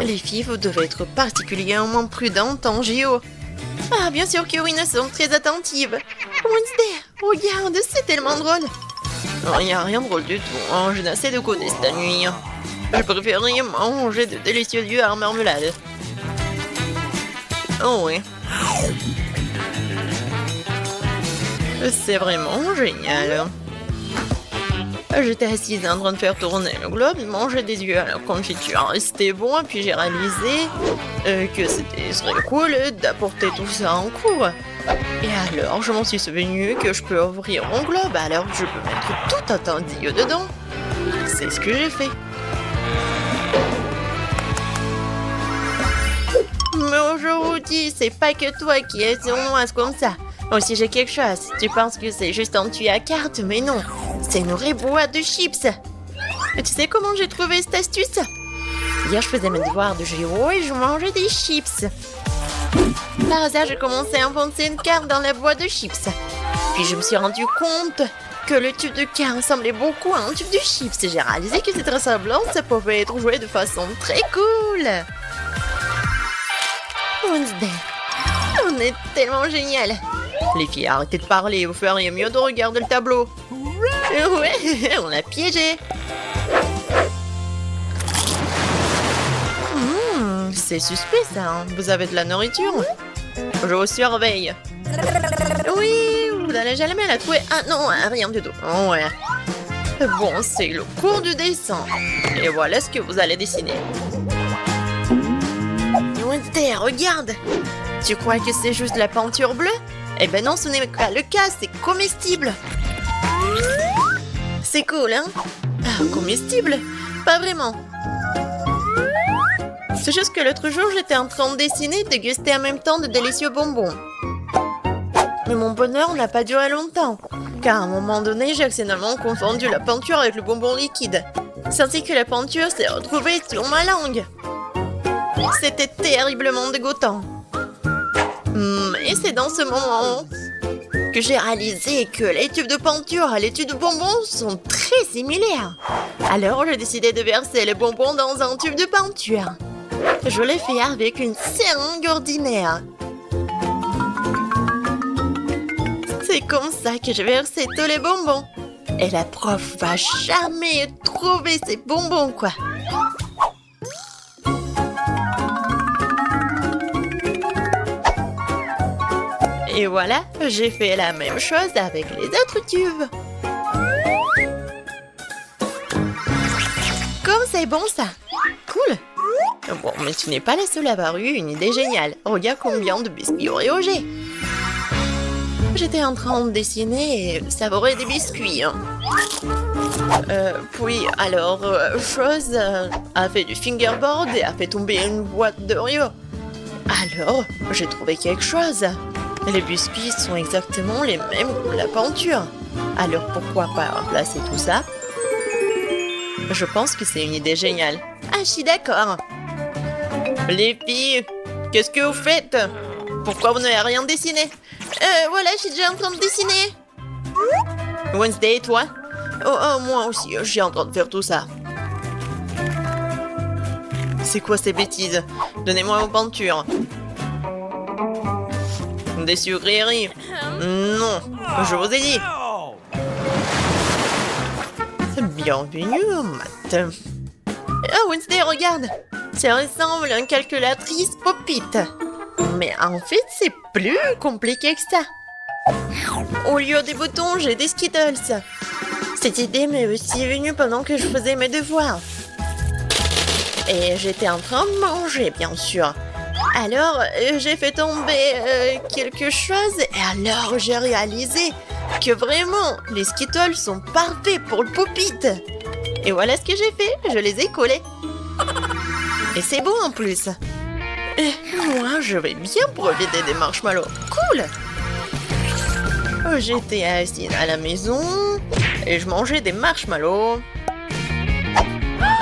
Les filles, vous devez être particulièrement prudentes en JO. Ah, bien sûr que oui, nous sommes très attentives. Wednesday, regarde, c'est tellement drôle. Il n'y a rien de drôle du tout, hein. Je n'ai assez de côté cette nuit. Je préférerais manger de délicieux œufs à marmelade. Oh oui. C'est vraiment génial. J'étais assise en train de faire tourner le globe et manger des œufs à la confiture. C'était bon, et puis j'ai réalisé que serait cool d'apporter tout ça en cours. Et alors, je m'en suis souvenu que je peux ouvrir mon globe, alors je peux mettre tout un tas d'œufs dedans. C'est ce que j'ai fait. Mais aujourd'hui, c'est pas que toi qui es sournoise comme ça. Aussi, j'ai quelque chose. Tu penses que c'est juste un tuyau à cartes, mais non. C'est une vraie boîte de chips. Et tu sais comment j'ai trouvé cette astuce? Hier, je faisais mes devoirs de géo et je mangeais des chips. Par hasard, j'ai commencé à enfoncer une carte dans la boîte de chips. Puis je me suis rendu compte que le tube de carte ressemblait beaucoup à un tube de chips. J'ai réalisé que cette ressemblance, ça pouvait être joué de façon très cool. Wednesday, on est tellement génial. Les filles, arrêtez de parler, vous feriez mieux de regarder le tableau. Ouais, on l'a piégé. C'est suspect ça, hein. Vous avez de la nourriture? Je vous surveille. Oui, vous n'allez jamais la trouver. Ah non, rien du tout. Oh, ouais. Bon, c'est le cours du dessin. Et voilà ce que vous allez dessiner. Wednesday, regarde. Tu crois que c'est juste la peinture bleue? Eh ben non, ce n'est pas le cas, c'est comestible. C'est cool, hein? Ah, comestible? Pas vraiment. C'est juste que l'autre jour, j'étais en train de dessiner et de déguster en même temps de délicieux bonbons. Mais mon bonheur n'a pas duré longtemps, car à un moment donné, j'ai accidentellement confondu la peinture avec le bonbon liquide. Ainsi que la peinture s'est retrouvée sur ma langue. C'était terriblement dégoûtant. Et c'est dans ce moment que j'ai réalisé que les tubes de peinture et les tubes de bonbons sont très similaires. Alors j'ai décidé de verser les bonbons dans un tube de peinture. Je l'ai fait avec une seringue ordinaire. C'est comme ça que j'ai versé tous les bonbons. Et la prof va jamais trouver ces bonbons, quoi. Et voilà, j'ai fait la même chose avec les autres tubes. Comme c'est bon ça. Cool. Bon, mais tu n'es pas la seule à avoir eu une idée géniale. Regarde combien de biscuits Oreo j'ai. J'étais en train de dessiner et savourer des biscuits. Puis, alors, Chose a fait du fingerboard et a fait tomber une boîte d'Oreo. Alors, j'ai trouvé quelque chose. Les biscuits sont exactement les mêmes que la peinture. Alors, pourquoi pas remplacer tout ça? Je pense que c'est une idée géniale. Ah, je suis d'accord. Les filles, qu'est-ce que vous faites? Pourquoi vous n'avez rien dessiné? Voilà, je suis déjà en train de dessiner. Wednesday, et toi? Oh, moi aussi, je suis en train de faire tout ça. C'est quoi ces bêtises? Donnez-moi vos peintures. Des sucreries? Non, je vous ai dit. Bienvenue au maths. Oh, Wednesday, regarde. Ça ressemble à une calculatrice Pop-It. Mais en fait, c'est plus compliqué que ça. Au lieu des boutons, j'ai des Skittles. Cette idée m'est aussi venue pendant que je faisais mes devoirs. Et j'étais en train de manger, bien sûr. Alors, j'ai fait tomber quelque chose et alors j'ai réalisé que vraiment, les Skittles sont parfaits pour le Pop-It. Et voilà ce que j'ai fait, je les ai collés. Et c'est beau en plus. Et moi, je vais bien profiter des marshmallows. Cool! J'étais assise à la maison et je mangeais des marshmallows.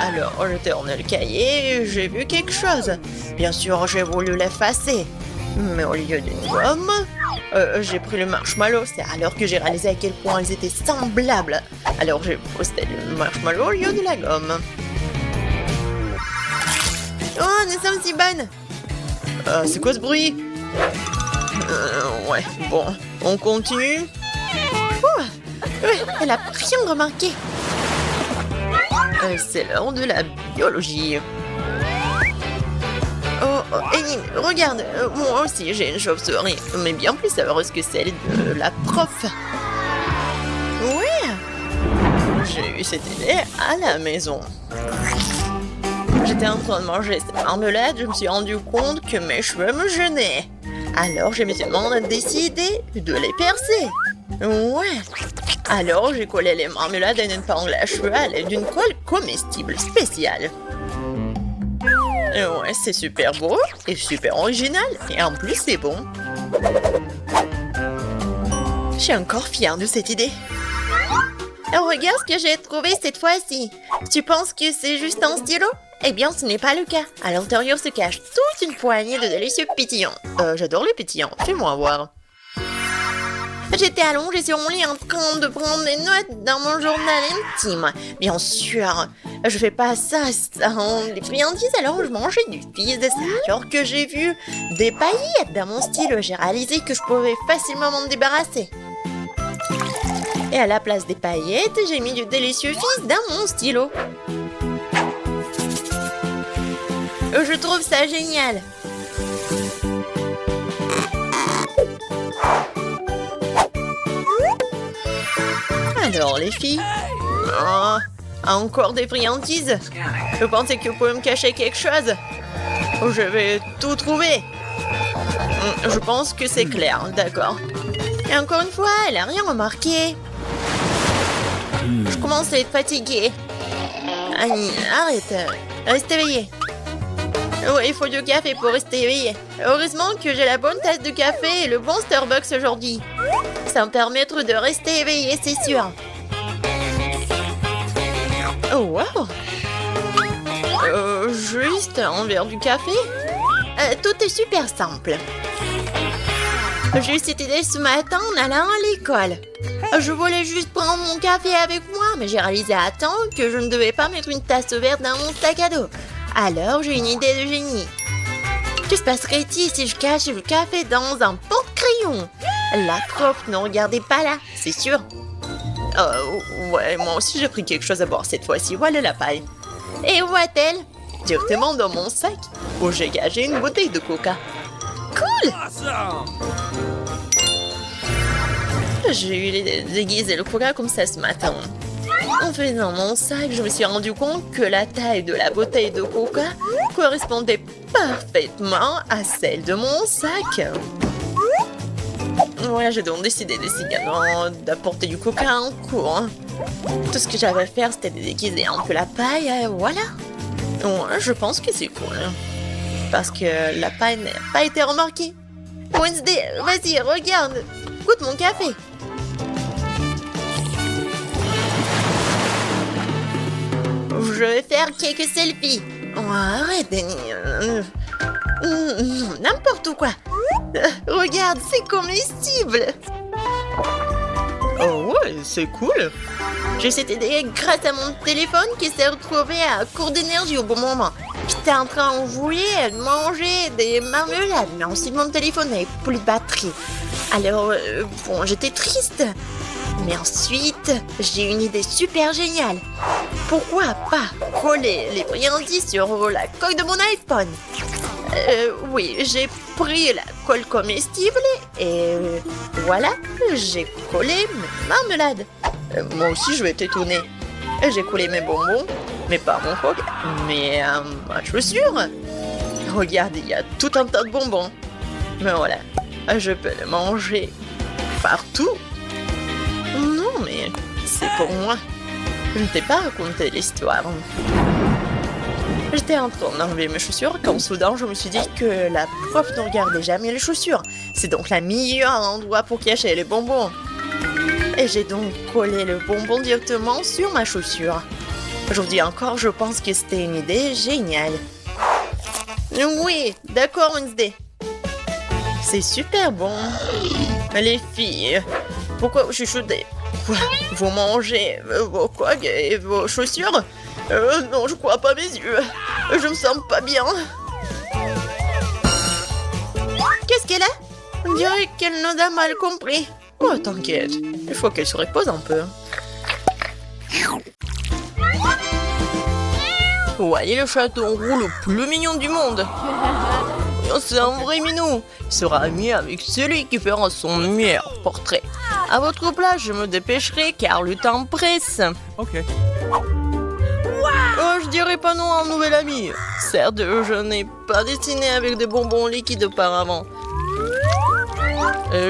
Alors, j'ai tourné le cahier et j'ai vu quelque chose. Bien sûr, j'ai voulu l'effacer. Mais au lieu d'une gomme, j'ai pris le marshmallow. C'est alors que j'ai réalisé à quel point ils étaient semblables. Alors, j'ai posté le marshmallow au lieu de la gomme. Oh elles sont si bonnes. C'est quoi ce bruit? Ouais, bon, on continue. Ouais, elle a rien remarqué. C'est l'heure de la biologie. Oh, Eileen, regarde, moi aussi j'ai une chauve-souris, mais bien plus heureuse que celle de la prof. Ouais, j'ai eu cette idée à la maison. J'étais en train de manger cette marmelade, je me suis rendu compte que mes cheveux me gênaient. Alors j'ai immédiatement décidé de les percer. Ouais. Alors j'ai collé les marmelades à une épingle à cheveux à l'aide d'une colle comestible spéciale. Ouais, c'est super beau et super original. Et en plus, c'est bon. Je suis encore fière de cette idée. Regarde ce que j'ai trouvé cette fois-ci. Tu penses que c'est juste un stylo? Eh bien, ce n'est pas le cas. À l'intérieur se cache toute une poignée de délicieux pétillants. J'adore les pétillants. Fais-moi voir. J'étais allongée sur mon lit en train de prendre des notes dans mon journal intime. Bien sûr, je fais pas ça sans les friandises, alors je mangeais du fils de ça. Alors que j'ai vu des paillettes dans mon stylo, j'ai réalisé que je pouvais facilement m'en débarrasser. Et à la place des paillettes, j'ai mis du délicieux fils dans mon stylo. Je trouve ça génial. Alors les filles, encore des friandises. Je pensais que vous pouvez me cacher quelque chose. Je vais tout trouver. Je pense que c'est clair, d'accord. Et encore une fois, elle a rien remarqué. Je commence à être fatiguée. Annie, arrête. Reste éveillée. Ouais, il faut du café pour rester éveillée. Heureusement que j'ai la bonne tasse de café et le bon Starbucks aujourd'hui. Ça me permettra de rester éveillée, c'est sûr. Oh, wow! Juste un verre du café? Tout est super simple. J'ai eu cette idée ce matin en allant à l'école. Je voulais juste prendre mon café avec moi, mais j'ai réalisé à temps que je ne devais pas mettre une tasse verte dans mon sac à dos. Alors j'ai une idée de génie. Que se passerait-il si je cachais le café dans un porte-crayon? La prof ne regardait pas là, c'est sûr. Ouais, moi aussi j'ai pris quelque chose à boire cette fois-ci. Voilà la paille. Et où est-elle? Directement dans mon sac, où j'ai gagé une bouteille de coca. Cool! J'ai eu l'idée de déguiser le coca comme ça ce matin. En faisant mon sac, je me suis rendu compte que la taille de la bouteille de coca correspondait parfaitement à celle de mon sac. Ouais, j'ai donc décidé d'apporter du coca en cours. Tout ce que j'avais à faire, c'était de déguiser un peu la paille, et voilà. Ouais, je pense que c'est cool. Parce que la paille n'a pas été remarquée. Wednesday, vas-y, regarde. Goûte mon café. Je vais faire quelques selfies. Oh, arrête, Danny. N'importe quoi. Regarde, c'est comestible. Oh ouais, c'est cool. J'ai cette idée grâce à mon téléphone qui s'est retrouvé à court d'énergie au bon moment. J'étais en train de jouer, de manger des marmelades, mais ensuite mon téléphone n'avait plus de batterie. Alors, bon, j'étais triste. Mais ensuite, j'ai une idée super géniale. Pourquoi pas coller les friandises sur la coque de mon iPhone? Oui, j'ai pris la colle comestible et voilà, j'ai collé mes marmelades. Moi aussi, je vais t'étonner. J'ai collé mes bonbons, mais pas mon coque, mais ma chaussure. Regarde, il y a tout un tas de bonbons. Mais voilà, je peux les manger partout. Non, mais c'est pour moi. Je ne t'ai pas raconté l'histoire. J'étais en train d'enlever mes chaussures quand soudain je me suis dit que la prof ne regardait jamais les chaussures. C'est donc le meilleur endroit pour cacher les bonbons. Et j'ai donc collé le bonbon directement sur ma chaussure. Aujourd'hui encore, je pense que c'était une idée géniale. Oui, d'accord, Wednesday. C'est super bon. Les filles, pourquoi vous chuchotez? Vous mangez vos coques et vos chaussures? Non, je crois pas mes yeux. Je me sens pas bien. qu'elle a? On dirait qu'elle nous a mal compris. Oh, t'inquiète, il faut qu'elle se repose un peu. Voyez le chaton roux le plus mignon du monde. Oh, c'est un vrai minou. Il sera ami avec celui qui fera son meilleur portrait. À votre place, je me dépêcherai car le temps presse. Ok. Oh, je dirais pas non à un nouvel ami. Certes, je n'ai pas dessiné avec des bonbons liquides auparavant.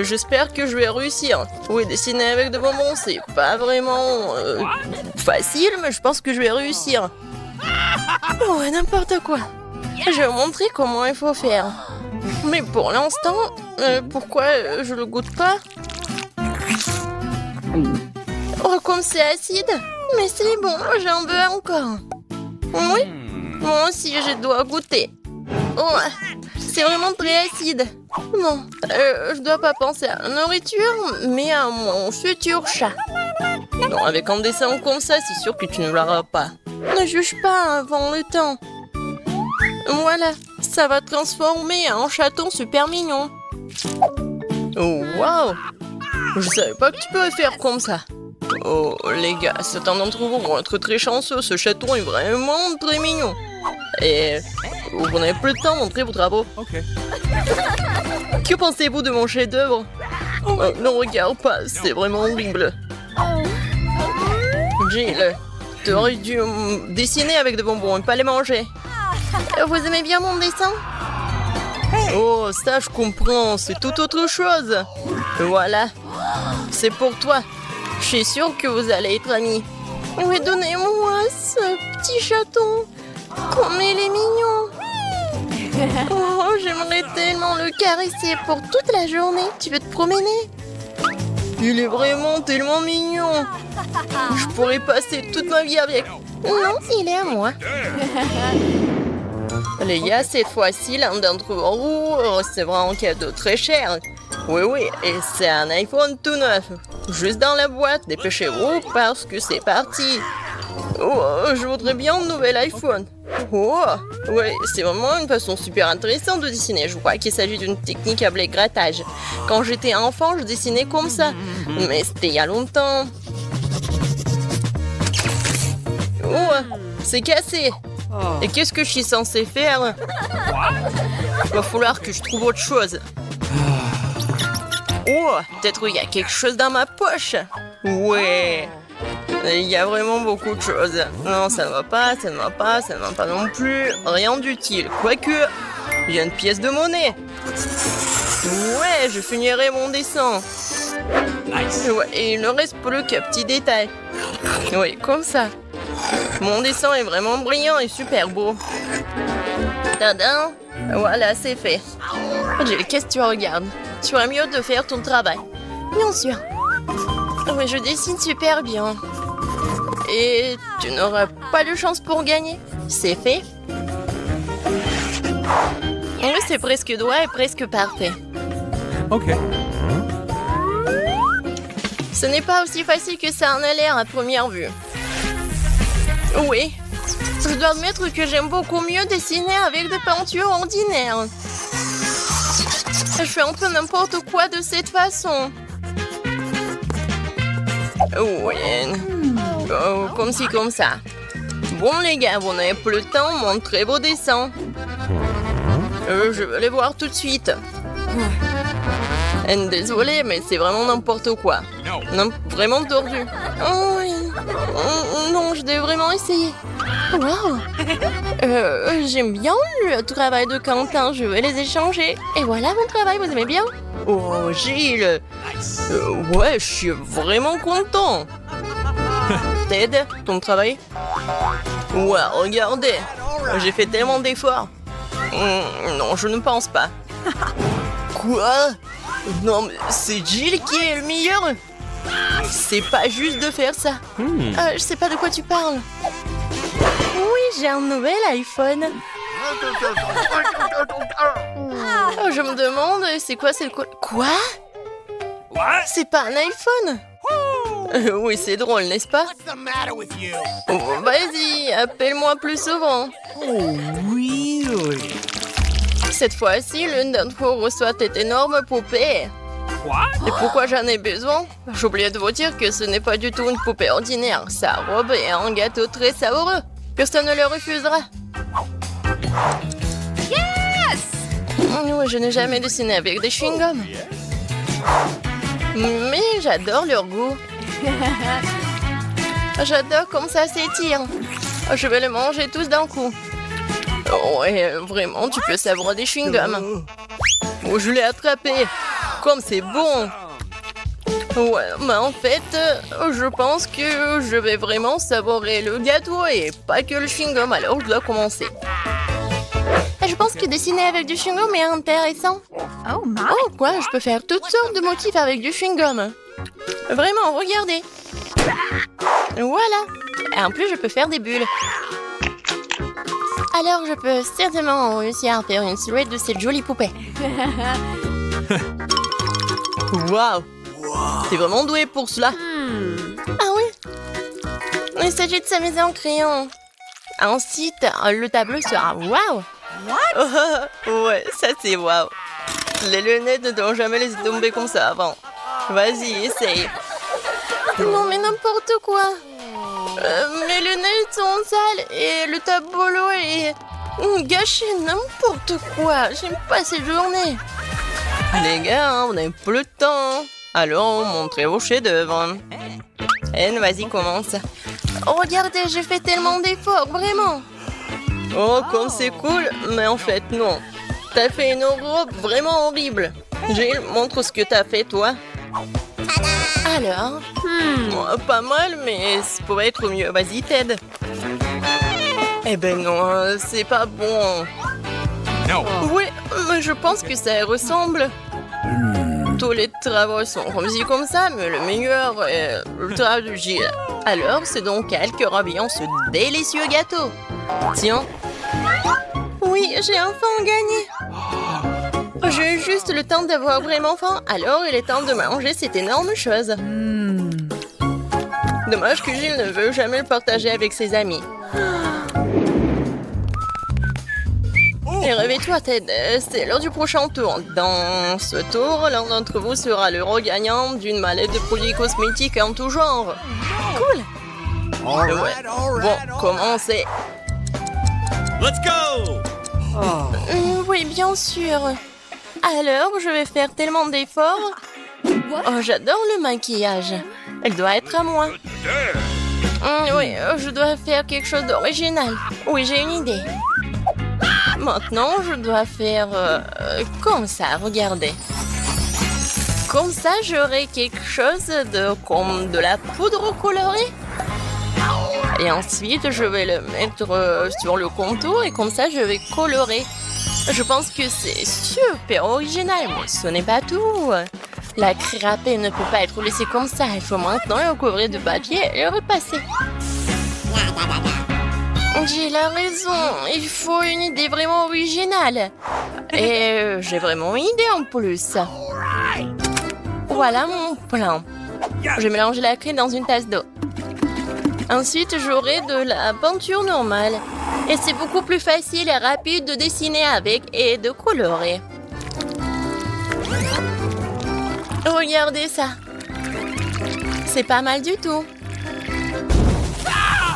J'espère que je vais réussir. Oui, dessiner avec des bonbons, c'est pas vraiment facile, mais je pense que je vais réussir. Oh, n'importe quoi. Je vais vous montrer comment il faut faire. Mais pour l'instant, pourquoi je le goûte pas? Oh, comme c'est acide. Mais c'est bon, j'en veux encore. Oui, moi aussi je dois goûter. Oh, c'est vraiment très acide. Non, je dois pas penser à la nourriture, mais à mon futur chat. Non, avec un dessin comme ça, c'est sûr que tu ne l'auras pas. Ne juge pas avant le temps. Voilà, ça va transformer en chaton super mignon. Oh, waouh! Je savais pas que tu pouvais faire comme ça. Oh, les gars, certains d'entre vous vont être très chanceux. Ce chaton est vraiment très mignon. Et vous n'avez plus le temps de montrer vos travaux. Ok. Que pensez-vous de mon chef-d'œuvre? Ne regarde pas, c'est vraiment horrible. Jill, tu aurais dû dessiner avec des bonbons et pas les manger. Vous aimez bien mon dessin? Oh, ça je comprends, c'est tout autre chose. Voilà, c'est pour toi. Je suis sûre que vous allez être amis. Oui, donnez-moi ce petit chaton. Comme il est mignon. Oh, j'aimerais tellement le caresser pour toute la journée. Tu veux te promener? Il est vraiment tellement mignon. Je pourrais passer toute ma vie avec. Non, il est à moi. Les gars, cette fois-ci, l'un d'entre vous recevra un cadeau très cher. Oui, et c'est un iPhone tout neuf. Juste dans la boîte, dépêchez-vous parce que c'est parti. Oh, je voudrais bien un nouvel iPhone. Oh, ouais, c'est vraiment une façon super intéressante de dessiner. Je crois qu'il s'agit d'une technique appelée grattage. Quand j'étais enfant, je dessinais comme ça. Mais c'était il y a longtemps. Oh, c'est cassé. Et qu'est-ce que je suis censée faire? Il va falloir que je trouve autre chose. Oh, peut-être il y a quelque chose dans ma poche. Ouais. Il y a vraiment beaucoup de choses. Non, ça ne va pas, ça ne va pas, ça ne va pas non plus. Rien d'utile. Quoique, il y a une pièce de monnaie. Ouais, je finirai mon dessin. Ouais, et il ne reste plus qu'un petit détail. Oui, comme ça. Mon dessin est vraiment brillant et super beau. Tadam! Voilà, c'est fait. Jill, qu'est-ce que tu regardes? Tu ferais mieux de faire ton travail. Bien sûr. Oui, je dessine super bien. Et tu n'auras pas de chance pour gagner. C'est fait. Oui, c'est presque droit et presque parfait. Ok. Ce n'est pas aussi facile que ça en a l'air à première vue. Oui. Je dois admettre que j'aime beaucoup mieux dessiner avec des peintures ordinaires. Je fais un peu n'importe quoi de cette façon. Oui. Oh, comme ci, comme ça. Bon, les gars, vous n'avez plus le temps, montrez vos dessins. Je veux les voir tout de suite. Désolée, mais c'est vraiment n'importe quoi. Non, vraiment tordu. Oh, oui. Non, je devais vraiment essayer. Wow. J'aime bien le travail de Quentin, je vais les échanger. Et voilà mon travail, vous aimez bien? Oh, Gilles. Ouais, je suis vraiment content. Ted, ton travail? Ouais, regardez. J'ai fait tellement d'efforts. Non, je ne pense pas. Quoi? Non, mais c'est Jill qui est le meilleur. C'est pas juste de faire ça. Je sais pas de quoi tu parles. Oui, j'ai un nouvel iPhone. Oh, je me demande, c'est quoi, c'est quoi? Quoi? C'est pas un iPhone? Oui, c'est drôle, n'est-ce pas? Oh, vas-y, appelle-moi plus souvent. Cette fois-ci, l'une d'entre vous reçoit cette énorme poupée. Et pourquoi j'en ai besoin? J'ai oublié de vous dire que ce n'est pas du tout une poupée ordinaire. Sa robe est un gâteau très savoureux. Personne ne le refusera. Oui, je n'ai jamais dessiné avec des chewing-gums. Mais j'adore leur goût. J'adore comme ça s'étire. Je vais les manger tous d'un coup. Ouais, vraiment, tu peux savourer des chewing-gums. Oh, je l'ai attrapé. Comme c'est bon. Ouais, mais en fait, je pense que je vais vraiment savourer le gâteau et pas que le chewing-gum. Alors, je dois commencer. Je pense que dessiner avec du chewing-gum est intéressant. Oh, quoi? Je peux faire toutes sortes de motifs avec du chewing-gum. Vraiment, regardez. Voilà. Et en plus, je peux faire des bulles. Alors, je peux certainement réussir à faire une silhouette de cette jolie poupée. Waouh! T'es vraiment doué pour cela. Ah oui? Il s'agit de s'amuser en crayon. Ensuite, le tableau sera waouh! Ouais, ça c'est waouh! Les lunettes ne doivent jamais laisser tomber comme ça avant. Vas-y, essaye. Non, mais n'importe quoi. Mes lunettes sont sales et le tableau est gâché. N'importe quoi. J'aime pas cette journée. Les gars, on n'a plus de temps. Alors, montrez vos chefs-d'œuvre. Anne, vas-y, commence. Oh, regardez, j'ai fait tellement d'efforts, vraiment. Oh, comme c'est cool. Mais en fait, non. T'as fait une robe vraiment horrible. Jill, montre ce que t'as fait, toi. Alors, pas mal, mais ça pourrait être mieux. Vas-y, Ted. Eh ben non, c'est pas bon. No. Oui, mais je pense que ça ressemble. Tous les travaux sont réussis comme ça, mais le meilleur est le travail de Jill. Alors, c'est donc elle qui aura bien ce délicieux gâteau. Tiens. Oui, j'ai enfin gagné. J'ai juste le temps d'avoir vraiment faim, alors il est temps de manger cette énorme chose. Dommage que Jill ne veut jamais le partager avec ses amis. Et réveille-toi, Ted, c'est l'heure du prochain tour. Dans ce tour, l'un d'entre vous sera l'euro gagnant d'une mallette de produits cosmétiques en tout genre. Cool. Ouais. Bon, commencez. Let's go! Oui, bien sûr. Alors, je vais faire tellement d'efforts. Oh, j'adore le maquillage. Elle doit être à moi. Oui, je dois faire quelque chose d'original. Oui, j'ai une idée. Maintenant, je dois faire comme ça, regardez. Comme ça, j'aurai quelque chose comme de la poudre colorée. Et ensuite, je vais le mettre sur le contour et comme ça, je vais colorer. Je pense que c'est super original, mais ce n'est pas tout. La crêpée ne peut pas être laissée comme ça. Il faut maintenant le recouvrir de papier et le repasser. J'ai la raison. Il faut une idée vraiment originale. Et j'ai vraiment une idée en plus. Voilà mon plan. Je vais mélanger la crème dans une tasse d'eau. Ensuite, j'aurai de la peinture normale. Et c'est beaucoup plus facile et rapide de dessiner avec et de colorer. Regardez ça. C'est pas mal du tout.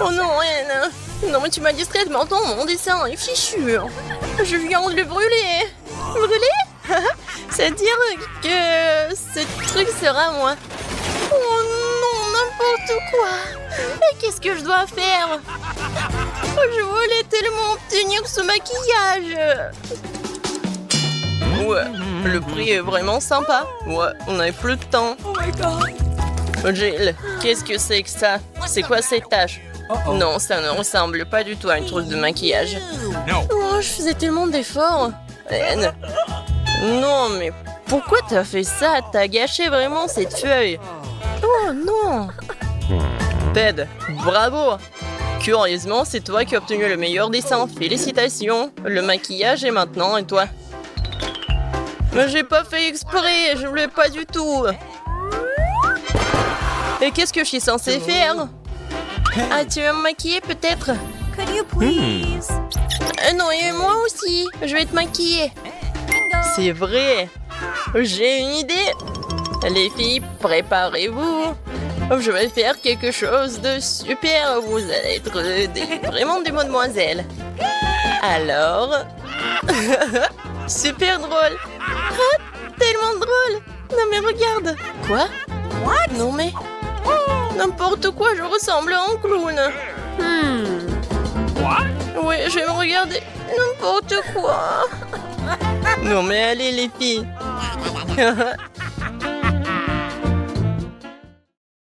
Oh non, Anne. Non, mais tu m'as distrait maintenant, mon dessin est fichu. Je viens de le brûler. Brûler? C'est-à-dire que ce truc sera moi. Oh non, n'importe quoi. Et qu'est-ce que je dois faire? Je voulais tellement obtenir ce maquillage. Ouais, le prix est vraiment sympa. Ouais, on n'avait plus de temps. Oh my god. Jill, qu'est-ce que c'est que ça? C'est quoi ces taches? Non, ça ne ressemble pas du tout à une trousse de maquillage. Oh, je faisais tellement d'efforts. Anne. Non, mais pourquoi t'as fait ça? T'as gâché vraiment cette feuille. Oh non. Ted, bravo. Curieusement, c'est toi qui as obtenu le meilleur dessin. Félicitations. Le maquillage est maintenant et toi? Mais j'ai pas fait exprès, je voulais pas du tout. Et qu'est-ce que je suis censée faire? Ah, tu veux me maquiller peut-être? Could you please? Non, et moi aussi. Je vais te maquiller. C'est vrai. J'ai une idée. Les filles, préparez-vous. Je vais faire quelque chose de super. Vous allez être vraiment des mademoiselles. Alors... super drôle. Ah, tellement drôle. Non mais regarde. Quoi? Non mais... n'importe quoi, je ressemble à un clown. Oui, je vais me regarder. N'importe quoi. Non mais allez les filles.